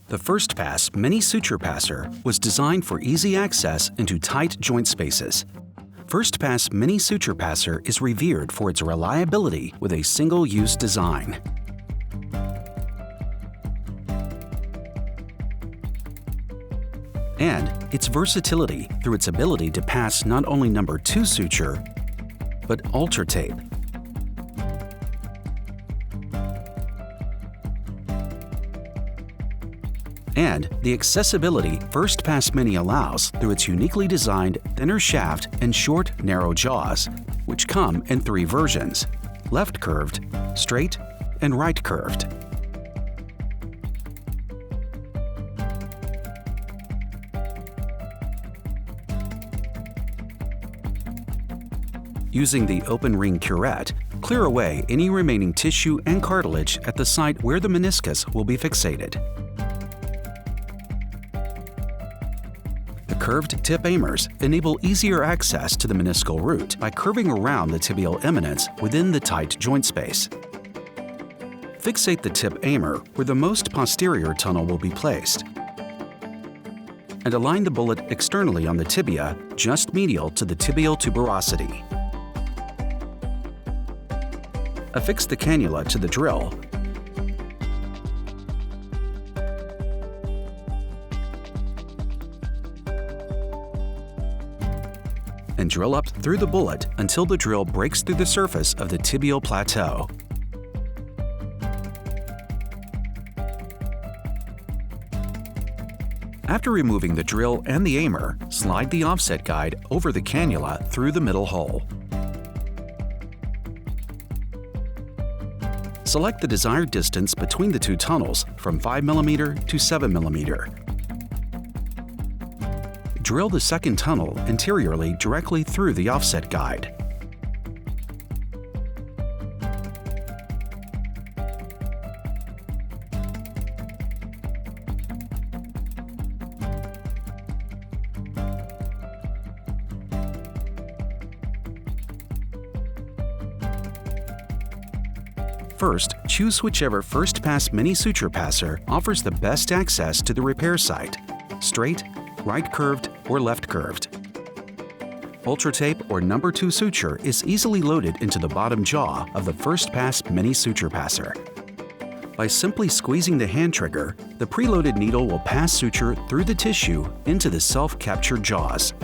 The FIRSTPASS Mini Suture Passer was designed for easy access into tight joint spaces. FIRSTPASS Mini Suture Passer is revered for its reliability with a single-use design. And its versatility through its ability to pass not only number 2 suture, but ultra tape. And the accessibility FIRSTPASS Mini allows through its uniquely designed thinner shaft and short, narrow jaws, which come in 3 versions: left curved, straight, and right curved. Using the open ring curette, clear away any remaining tissue and cartilage at the site where the meniscus will be fixated. The curved tip aimers enable easier access to the meniscal root by curving around the tibial eminence within the tight joint space. Fixate the tip aimer where the most posterior tunnel will be placed, and align the bullet externally on the tibia just medial to the tibial tuberosity. Affix the cannula to the drill and drill up through the bullet until the drill breaks through the surface of the tibial plateau. After removing the drill and the aimer, slide the offset guide over the cannula through the middle hole. Select the desired distance between the 2 tunnels from 5mm to 7mm. Drill the second tunnel interiorly directly through the offset guide. First, choose whichever FIRSTPASS Mini Suture Passer offers the best access to the repair site: straight, right curved, or left curved. Ultra tape or number 2 suture is easily loaded into the bottom jaw of the FIRSTPASS Mini Suture Passer. By simply squeezing the hand trigger, the preloaded needle will pass suture through the tissue into the self-captured jaws.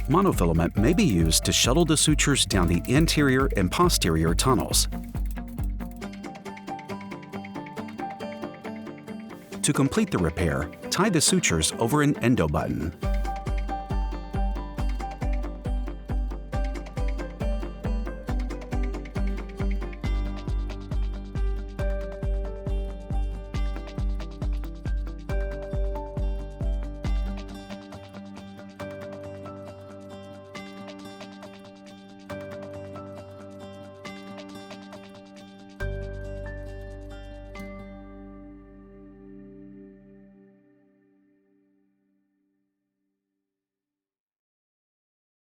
Monofilament may be used to shuttle the sutures down the anterior and posterior tunnels. To complete the repair, tie the sutures over an endo button.